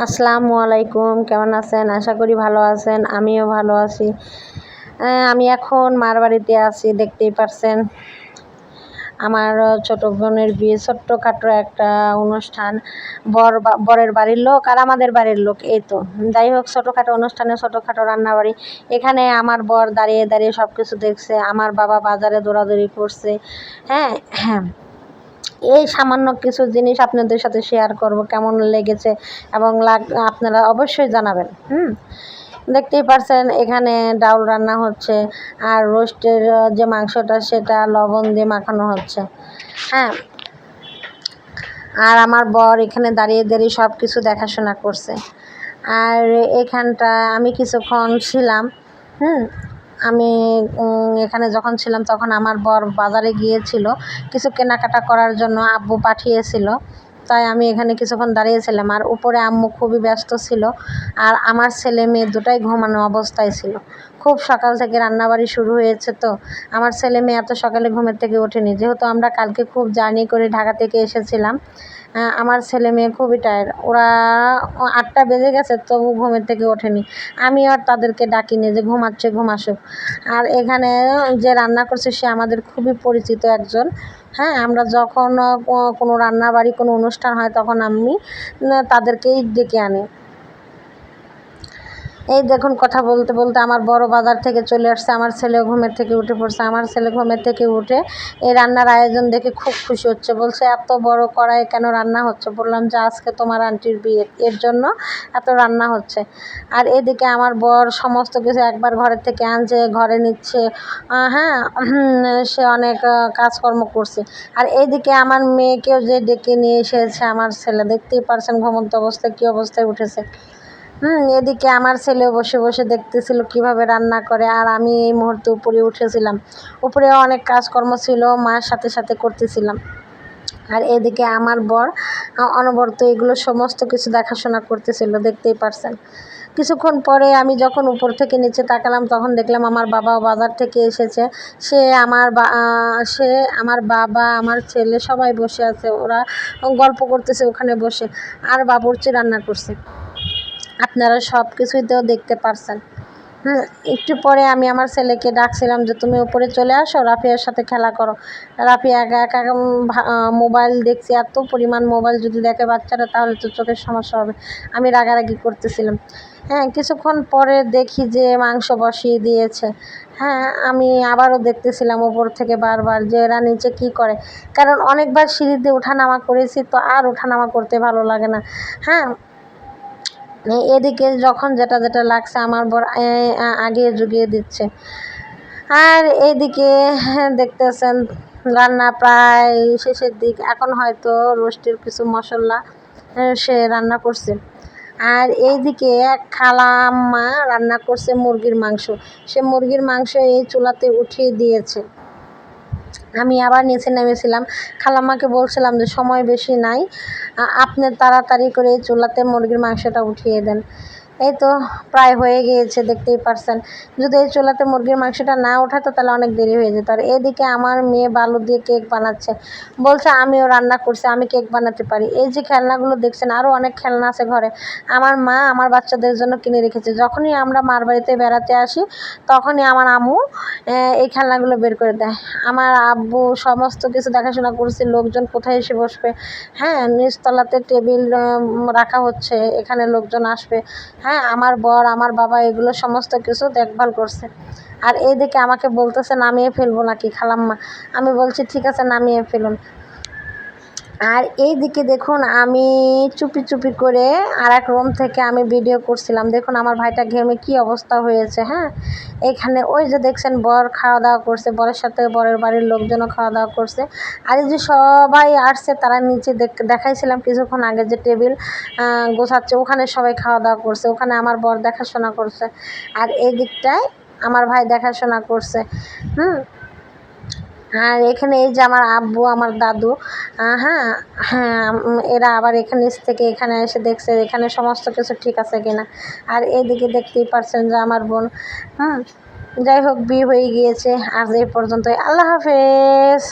আসসালামু আলাইকুম, কেমন আছেন? আশা করি ভালো আছেন। আমিও ভালো আছি। আমি এখন মার বাড়িতে আছি, দেখতেই পারছেন। আমার ছোট বোনের বিয়ে, ছোট্টখাটো একটা অনুষ্ঠান। বরের বাড়ির লোক আর আমাদের বাড়ির লোক, এই তো। যাই হোক, ছোটোখাটো অনুষ্ঠানে ছোটোখাটো রান্নাবাড়ি। এখানে আমার বর দাঁড়িয়ে দাঁড়িয়ে সব কিছু দেখছে। আমার বাবা বাজারে দৌড়াদৌড়ি করছে। হ্যাঁ হ্যাঁ, এই সামান্য কিছু জিনিস আপনাদের সাথে শেয়ার করব, কেমন লেগেছে এবং আপনারা অবশ্যই জানাবেন। দেখতেই পারছেন এখানে ডাউল রান্না হচ্ছে, আর রোস্টের যে মাংসটা সেটা লবণ দিয়ে মাখানো হচ্ছে। হ্যাঁ, আর আমার বর এখানে দাঁড়িয়ে দাঁড়িয়ে সব কিছু দেখাশোনা করছে। আর এখানটা আমি কিছুক্ষণ ছিলাম। আমি এখানে যখন ছিলাম তখন আমার বর বাজারে গিয়েছিল কিছু কেনাকাটা করার জন্য, আব্বু পাঠিয়েছিল, তাই আমি এখানে কিছুক্ষণ দাঁড়িয়েছিলাম। আর উপরে আম্মু খুবই ব্যস্ত ছিল, আর আমার ছেলে মেয়ে দুটাই ঘুমানো অবস্থায় ছিল। খুব সকাল থেকে রান্নাবাড়ি শুরু হয়েছে, তো আমার ছেলে মেয়ে এত সকালে ঘুমের থেকে ওঠেনি, যেহেতু আমরা কালকে খুব জার্নি করে ঢাকা থেকে এসেছিলাম। আমার ছেলে মেয়ে খুবই টায়ার্ড, ওরা 8টা বেজে গেছে তবু ঘুমের থেকে ওঠেনি। আমি আর তাদেরকে ডাকিনি যে ঘুমাচ্ছে, ঘুমাসুক। আর এখানে যে রান্না করছে সে আমাদের খুবই পরিচিত একজন। হ্যাঁ, আমরা যখন কোনো রান্নাবাড়ি, কোনো অনুষ্ঠান হয় তখন আমি তাদেরকেই ডেকে আনি। এই দেখুন, কথা বলতে বলতে আমার বড় বাজার থেকে চলে আসছে, আমার ছেলে ঘুমের থেকে উঠে পড়ছে। আমার ছেলে ঘুমের থেকে উঠে এই রান্নার আয়োজন দেখে খুব খুশি হচ্ছে, বলছে এত বড় কড়াই কেন রান্না হচ্ছে? বললাম যে আজকে তোমার আন্টির বিয়ে, এর জন্য এত রান্না হচ্ছে। আর এদিকে আমার বর সমস্ত কিছু একবার ঘরের থেকে আনছে, ঘরে নিচ্ছে। হ্যাঁ, সে অনেক কাজকর্ম করছে। আর এইদিকে আমার মেয়েকেও যে ডেকে নিয়ে এসেছে আমার ছেলে, দেখতেই পারছেন ঘুমন্ত অবস্থায় কী অবস্থায় উঠেছে। এদিকে আমার ছেলে বসে বসে দেখতেছিল কিভাবে রান্না করে, আর আমি এই মুহূর্তে উপরে উঠেছিলাম। উপরেও অনেক কাজকর্ম ছিল, মার সাথে সাথে করতেছিলাম। আর এদিকে আমার বর অনবরত এগুলো সমস্ত কিছু দেখাশোনা করতেছিল, দেখতেই পারছেন। কিছুক্ষণ পরে আমি যখন উপর থেকে নিচে তাকালাম তখন দেখলাম আমার বাবাও বাজার থেকে এসেছে। সে আমার বাবা, আমার ছেলে সবাই বসে আছে, ওরা গল্প করতেছে ওখানে বসে, আর বাবুর্চি রান্না করছে। আপনারা সব কিছুই তো দেখতে পারছেন। একটু পরে আমি আমার ছেলেকে ডাকছিলাম যে তুমি উপরে চলে আসো, রাফিয়ার সাথে খেলা করো। রাফিয়া একা একা মোবাইল দেখছি, এত পরিমাণ মোবাইল যদি দেখে বাচ্চারা তাহলে তো চোখের সমস্যা হবে। আমি রাগারাগি করতেছিলাম। কিছুক্ষণ পরে দেখি যে মাংস বসিয়ে দিয়েছে। আমি আবারও দেখতেছিলাম উপর থেকে বারবার যে এরা নিচে কী করে, কারণ অনেকবার সিঁড়িতে ওঠানামা করেছি, তো আর ওঠানামা করতে ভালো লাগে না। এদিকে যখন যেটা যেটা লাগছে আমার বর আগিয়ে জুগিয়ে দিচ্ছে। আর এইদিকে দেখতেছেন রান্না প্রায় শেষের দিক, এখন হয়তো রোস্টের কিছু মশলা সে রান্না করছে। আর এইদিকে খালাম্মা রান্না করছে মুরগির মাংস, সে মুরগির মাংস এই চুলাতে উঠিয়ে দিয়েছে। আমি আবার নিচে নেমেছিলাম, খালাম্মাকে বলছিলাম যে সময় বেশি নাই, আপনি তাড়াতাড়ি করে এই চুলাতে মুরগির মাংসটা উঠিয়ে দেন। এই তো প্রায় হয়ে গিয়েছে, দেখতেই পারছেন। যদি এই চুলাতে মুরগির মাংসটা না ওঠাতো তাহলে অনেক দেরি হয়ে যেত। আর এদিকে আমার মেয়ে বালু দিয়ে কেক বানাচ্ছে, বলছে আমিও রান্না করছি, আমি কেক বানাতে পারি। এই যে খেলনাগুলো দেখছেন, আরও অনেক খেলনা আছে ঘরে, আমার মা আমার বাচ্চাদের জন্য কিনে রেখেছে। যখনই আমরা মার বাড়িতে বেড়াতে আসি তখনই আমার আম্মু এই খেলনাগুলো বের করে দেয়। আমার আব্বু সমস্ত কিছু দেখাশোনা করছে, লোকজন কোথায় এসে বসবে। নিচতলাতে টেবিল রাখা হচ্ছে, এখানে লোকজন আসবে। আমার বর, আমার বাবা এগুলো সমস্ত কিছু দেখভাল করছে। আর এইদিকে আমাকে বলতেছে নামিয়ে ফেলবো নাকি খালাম্মা, আমি বলছি ঠিক আছে নামিয়ে ফেলুন। আর এই দিকে দেখুন আমি চুপি চুপি করে আর এক রুম থেকে আমি ভিডিও করছিলাম। দেখুন আমার ভাইটা ঘেমে কি অবস্থা হয়েছে। এখানে ওই যে দেখছেন বর খাওয়া দাওয়া করছে, বরের সাথে বরের বাড়ির লোকজনও খাওয়া দাওয়া করছে। আর এই যে সবাই আসছে, তারা নিচে দেখাইছিলাম কিছুক্ষণ আগে যে টেবিল গোছাচ্ছে, ওখানে সবাই খাওয়া দাওয়া করছে, ওখানে আমার বর দেখাশোনা করছে। আর এই দিকটায় আমার ভাই দেখাশোনা করছে। আর এখানে এই যে আমার আব্বু, আমার দাদু, হ্যাঁ হ্যাঁ এরা আবার এখানে থেকে এখানে এসে দেখছে এখানে সমস্ত কিছু ঠিক আছে কিনা। আর এদিকে দেখতেই পারছেন যে আমার বোন। যাই হোক, বিয়ে হয়ে গিয়েছে। আজ এই পর্যন্তই। আল্লাহ হাফেজ।